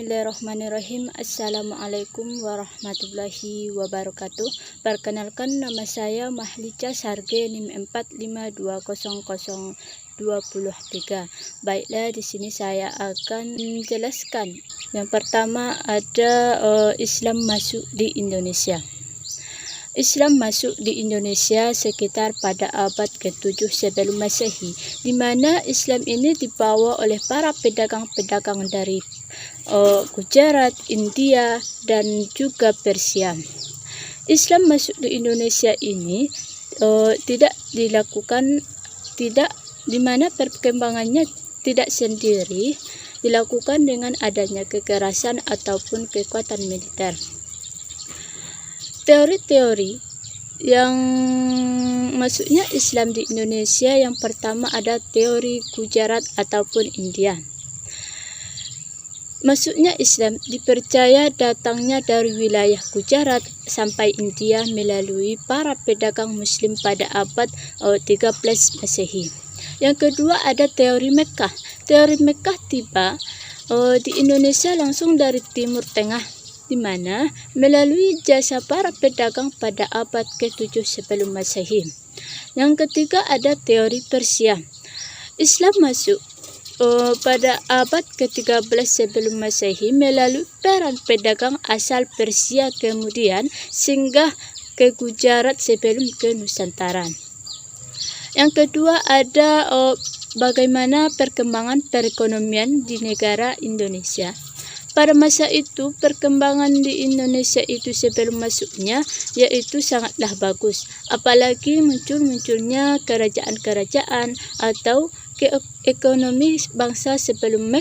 Bismillahirrahmanirrahim. Assalamualaikum warahmatullahi wabarakatuh. Perkenalkan, nama saya Mahlica Sarge NIM 45200023. Baiklah, di sini saya akan menjelaskan. Yang pertama ada Islam masuk di Indonesia. Islam masuk di Indonesia sekitar pada abad ke-7 sebelum Masehi, di mana Islam ini dibawa oleh para pedagang-pedagang dari Gujarat, India, dan juga Persia. Islam masuk di Indonesia ini di mana perkembangannya tidak sendiri, dilakukan dengan adanya kekerasan ataupun kekuatan militer. Teori-teori yang masuknya Islam di Indonesia, yang pertama ada teori Gujarat ataupun India. Masuknya Islam dipercaya datangnya dari wilayah Gujarat sampai India melalui para pedagang Muslim pada abad 13 Masehi. Yang kedua ada teori Mekkah. Teori Mekkah tiba di Indonesia langsung dari Timur Tengah, di mana melalui jasa para pedagang pada abad ke-7 sebelum Masehi. Yang ketiga ada teori Persia. Islam masuk pada abad ke-13 sebelum Masehi melalui peran pedagang asal Persia, kemudian singgah ke Gujarat sebelum ke Nusantara. Yang kedua ada bagaimana perkembangan perekonomian di negara Indonesia. Pada masa itu, perkembangan di Indonesia itu sebelum masuknya yaitu sangatlah bagus. Apalagi munculnya kerajaan-kerajaan atau ekonomi bangsa sebelum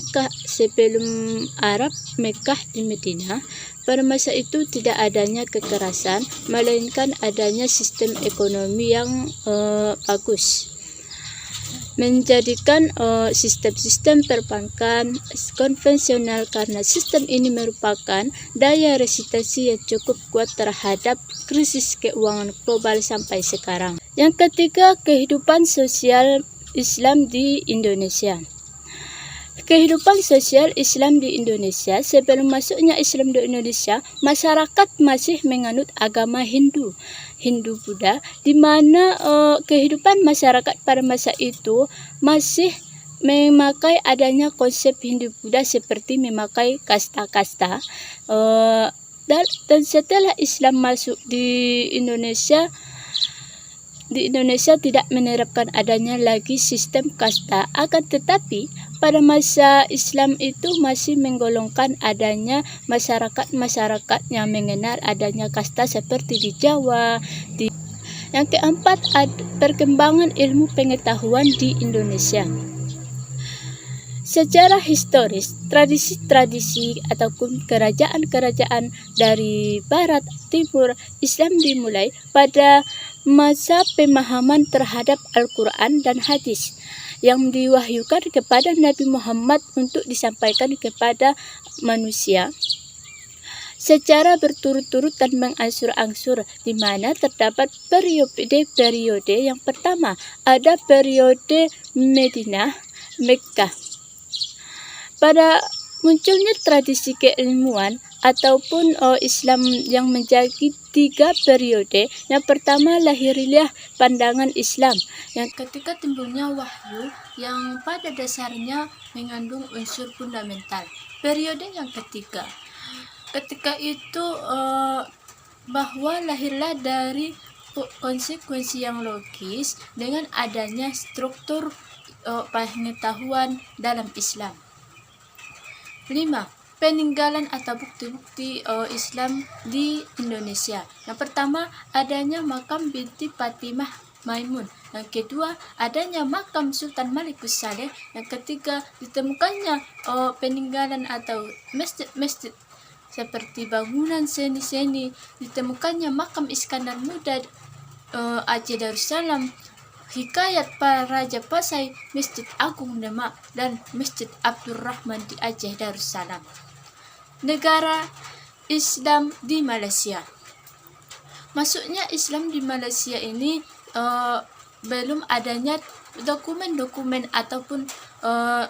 Arab Mekkah di Madinah. Pada masa itu tidak adanya kekerasan, melainkan adanya sistem ekonomi yang bagus, menjadikan sistem-sistem perbankan konvensional, karena sistem ini merupakan daya resistensi yang cukup kuat terhadap krisis keuangan global sampai sekarang. Yang ketiga, kehidupan sosial Islam di Indonesia. Kehidupan sosial Islam di Indonesia sebelum masuknya Islam di Indonesia, masyarakat masih menganut agama Hindu Buddha, di mana kehidupan masyarakat pada masa itu masih memakai adanya konsep Hindu Buddha seperti memakai kasta-kasta. Dan setelah Islam masuk di Indonesia tidak menerapkan adanya lagi sistem kasta, akan tetapi pada masa Islam itu masih menggolongkan adanya masyarakat yang mengenal adanya kasta seperti di Jawa. Yang keempat, perkembangan ilmu pengetahuan di Indonesia. Secara historis, tradisi-tradisi ataupun kerajaan-kerajaan dari barat timur Islam dimulai pada masa pemahaman terhadap Al-Quran dan hadis yang diwahyukan kepada Nabi Muhammad untuk disampaikan kepada manusia secara berturut-turut dan mengangsur-angsur, di mana terdapat periode-periode. Yang pertama ada periode Madinah, Mekkah. Pada munculnya tradisi keilmuan ataupun Islam yang menjadi 3 periode. Yang pertama, lahirilah pandangan Islam, yang ketika timbulnya wahyu yang pada dasarnya mengandung unsur fundamental. Periode yang ketiga, ketika itu bahwa lahirlah dari konsekuensi yang logis dengan adanya struktur pengetahuan dalam Islam. 5. Peninggalan atau bukti-bukti Islam di Indonesia. Yang pertama, adanya makam binti Fatimah Maimun. Yang kedua, adanya makam Sultan Malikus Saleh. Yang ketiga, ditemukannya peninggalan atau masjid-masjid seperti bangunan seni-seni. Ditemukannya makam Iskandar Muda Aceh Darussalam, Hikayat para Raja Pasai, Masjid Agung Demak, dan Masjid Abdurrahman di Aceh Darussalam. Negara Islam di Malaysia. Masuknya Islam di Malaysia ini belum adanya dokumen-dokumen ataupun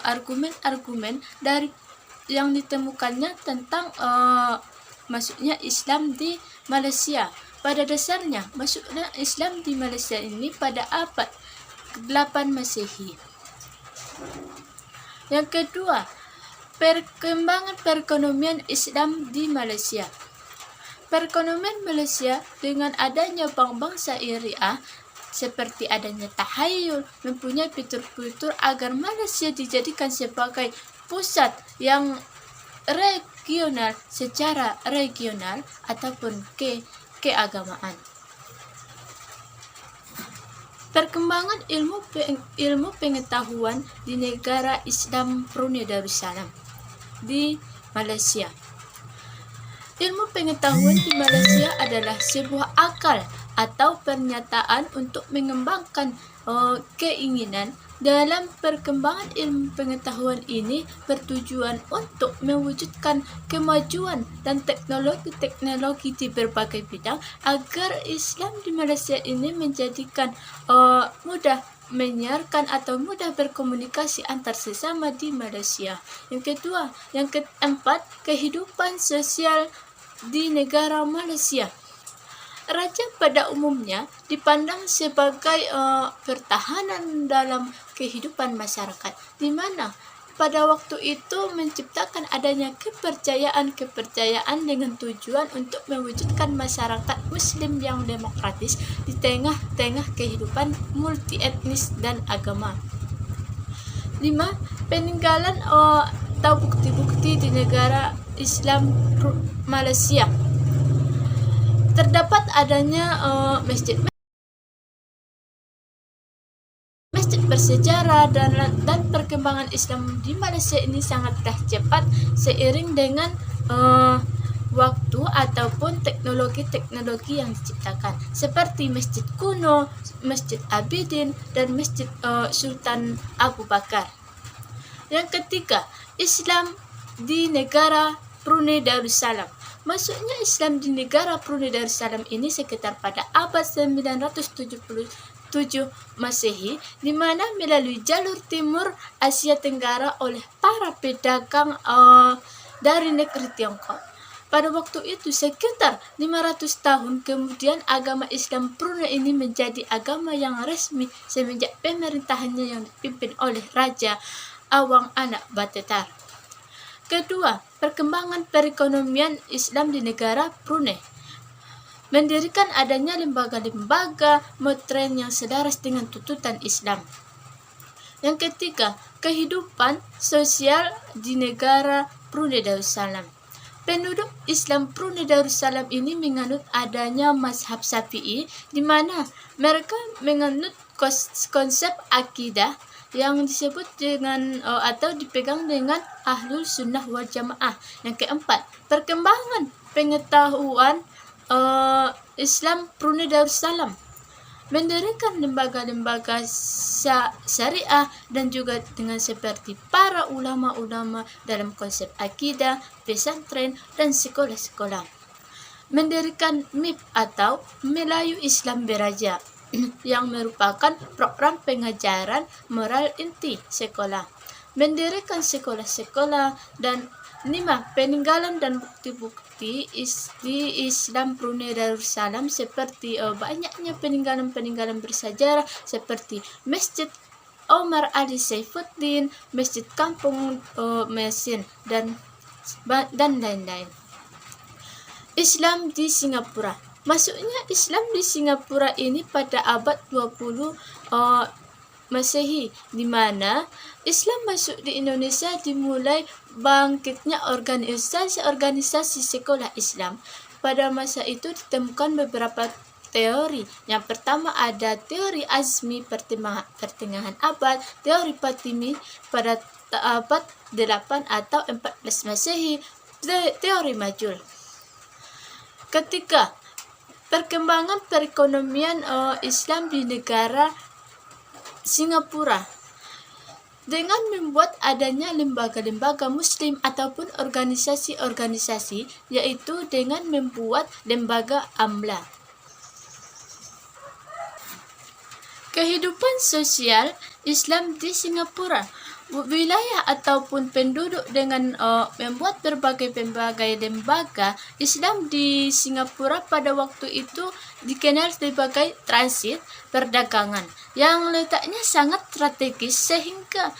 argumen-argumen dari yang ditemukannya tentang masuknya Islam di Malaysia. Pada dasarnya masuknya Islam di Malaysia ini pada abad ke-8 Masehi. Yang kedua, perkembangan perekonomian Islam di Malaysia. Perekonomian Malaysia dengan adanya bank-bank syariah seperti adanya tahayul mempunyai fitur-fitur agar Malaysia dijadikan sebagai pusat yang regional secara regional ataupun keagamaan. Perkembangan ilmu pengetahuan di negara Islam Brunei Darussalam di Malaysia. Ilmu pengetahuan di Malaysia adalah sebuah akal atau pernyataan untuk mengembangkan keinginan. Dalam perkembangan ilmu pengetahuan ini bertujuan untuk mewujudkan kemajuan dan teknologi-teknologi di berbagai bidang agar Islam di Malaysia ini menjadikan mudah menyiarkan atau mudah berkomunikasi antar sesama di Malaysia. Yang kedua, yang keempat, kehidupan sosial di negara Malaysia. Raja pada umumnya dipandang sebagai pertahanan dalam kehidupan masyarakat, di mana pada waktu itu menciptakan adanya kepercayaan dengan tujuan untuk mewujudkan masyarakat Muslim yang demokratis di tengah-tengah kehidupan multi etnis dan agama. 5. Peninggalan atau bukti-bukti di negara Islam Malaysia. Terdapat adanya masjid bersejarah dan perkembangan Islam di Malaysia ini sangatlah cepat seiring dengan waktu ataupun teknologi yang diciptakan seperti masjid kuno, masjid Abidin, dan masjid Sultan Abu Bakar. Yang ketiga, Islam di negara Brunei Darussalam. Masuknya Islam di negara Brunei Darussalam ini sekitar pada abad 977 Masehi, di mana melalui jalur timur Asia Tenggara oleh para pedagang dari negeri Tiongkok. Pada waktu itu sekitar 500 tahun kemudian agama Islam Brunei ini menjadi agama yang resmi semenjak pemerintahannya yang dipimpin oleh Raja Awang Anak Batetar. Kedua, perkembangan perekonomian Islam di negara Brunei. Mendirikan adanya lembaga-lembaga modern yang selaras dengan tuntutan Islam. Yang ketiga, kehidupan sosial di negara Brunei Darussalam. Penduduk Islam Brunei Darussalam ini menganut adanya mazhab Syafi'i, di mana mereka menganut konsep akidah yang disebut dengan atau dipegang dengan Ahlul Sunnah wal Jamaah. Yang keempat, perkembangan pengetahuan Islam Brunei Darussalam. Mendirikan lembaga-lembaga syariah dan juga dengan seperti para ulama-ulama dalam konsep akidah, pesantren, dan sekolah-sekolah. Mendirikan MIP atau Melayu Islam Beraja yang merupakan program pengajaran moral inti sekolah. Mendirikan sekolah-sekolah. Dan 5. Peninggalan dan bukti-bukti di Islam Brunei Darussalam seperti banyaknya peninggalan-peninggalan bersejarah seperti Masjid Omar Ali Saifuddin, Masjid Kampung Mesin, dan lain-lain. Islam di Singapura. Masuknya Islam di Singapura ini pada abad 20 Masehi, di mana Islam masuk di Indonesia dimulai bangkitnya organisasi sekolah Islam. Pada masa itu ditemukan beberapa teori. Yang pertama ada teori Azmi pertengahan abad, teori Fatimi pada abad 8 atau 14 Masehi, teori Majul. Ketiga, perkembangan perekonomian Islam di negara Singapura dengan membuat adanya lembaga-lembaga muslim ataupun organisasi-organisasi, yaitu dengan membuat lembaga AMLA. Kehidupan sosial Islam di Singapura. wilayah ataupun penduduk dengan membuat berbagai lembaga. Islam di Singapura pada waktu itu dikenal sebagai transit perdagangan yang letaknya sangat strategis sehingga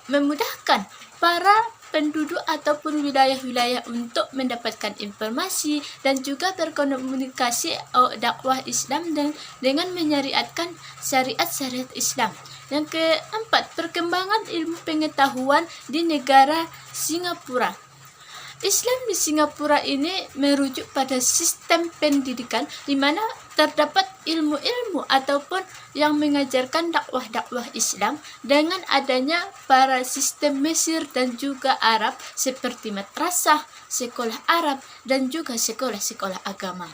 memudahkan para penduduk ataupun wilayah-wilayah untuk mendapatkan informasi dan juga berkomunikasi dakwah Islam dan dengan menyariatkan syariat-syariat Islam. Yang keempat, perkembangan ilmu pengetahuan di negara Singapura. Islam di Singapura ini merujuk pada sistem pendidikan di mana terdapat ilmu-ilmu ataupun yang mengajarkan dakwah-dakwah Islam dengan adanya para sistem Mesir dan juga Arab seperti madrasah, sekolah Arab dan juga sekolah-sekolah agama.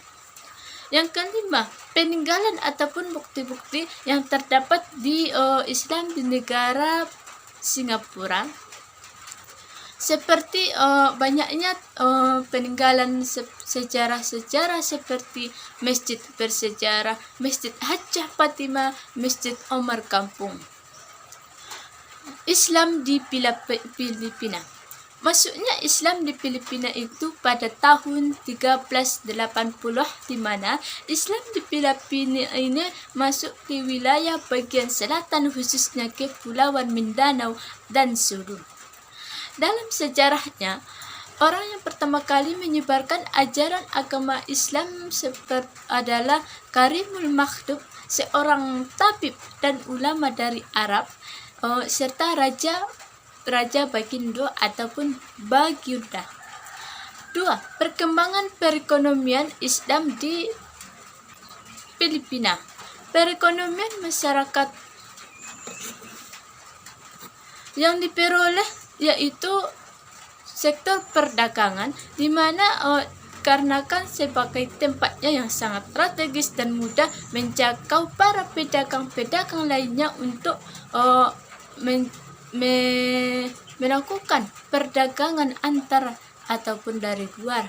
Yang kelima, peninggalan ataupun bukti-bukti yang terdapat di Islam di negara Singapura seperti banyaknya peninggalan sejarah-sejarah seperti masjid bersejarah, Masjid Hajjah Fatimah, Masjid Omar Kampung. Islam di Filipina. Masuknya Islam di Filipina itu pada tahun 1380 di mana Islam di Filipina ini masuk di wilayah bagian selatan khususnya Kepulauan Mindanao dan Sulu. Dalam sejarahnya, orang yang pertama kali menyebarkan ajaran agama Islam adalah Karimul Makhdum, seorang tabib dan ulama dari Arab, serta Raja Bagindo ataupun Baginda. 2. Perkembangan perekonomian Islam di Filipina. Perekonomian masyarakat yang diperoleh yaitu sektor perdagangan, di mana karena kan sebagai tempatnya yang sangat strategis dan mudah menjangkau para pedagang-pedagang lainnya untuk melakukan perdagangan antara ataupun dari luar.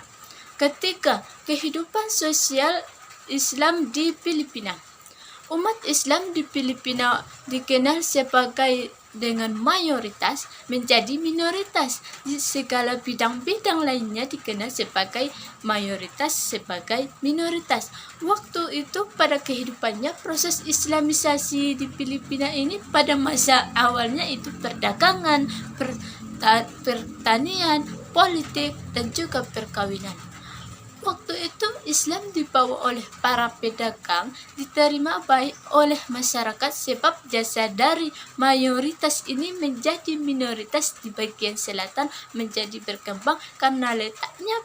Ketiga, kehidupan sosial Islam di Filipina. Umat Islam di Filipina dikenal sebagai dengan mayoritas menjadi minoritas. Di segala bidang-bidang lainnya dikenal sebagai mayoritas, sebagai minoritas. Waktu itu pada kehidupannya proses Islamisasi di Filipina ini pada masa awalnya itu perdagangan, pertanian, politik dan juga perkawinan. Waktu itu Islam dibawa oleh para pedagang diterima baik oleh masyarakat sebab jasa dari mayoritas ini menjadi minoritas di bagian selatan menjadi berkembang karena letaknya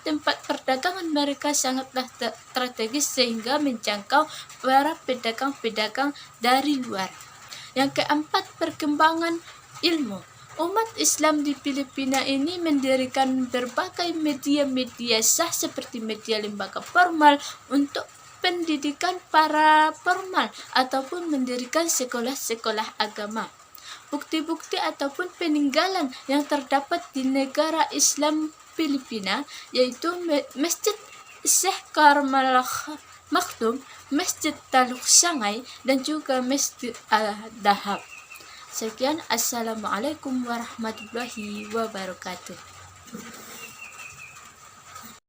tempat perdagangan mereka sangatlah strategis sehingga menjangkau para pedagang-pedagang dari luar. Yang keempat, perkembangan ilmu. Umat Islam di Filipina ini mendirikan berbagai media sah seperti media lembaga formal untuk pendidikan para formal ataupun mendirikan sekolah-sekolah agama. Bukti-bukti ataupun peninggalan yang terdapat di negara Islam Filipina yaitu Masjid Syekh Karimul Makhdum, Masjid Taluk Sangay dan juga Masjid Al-Dahab. Sekian, assalamualaikum warahmatullahi wabarakatuh.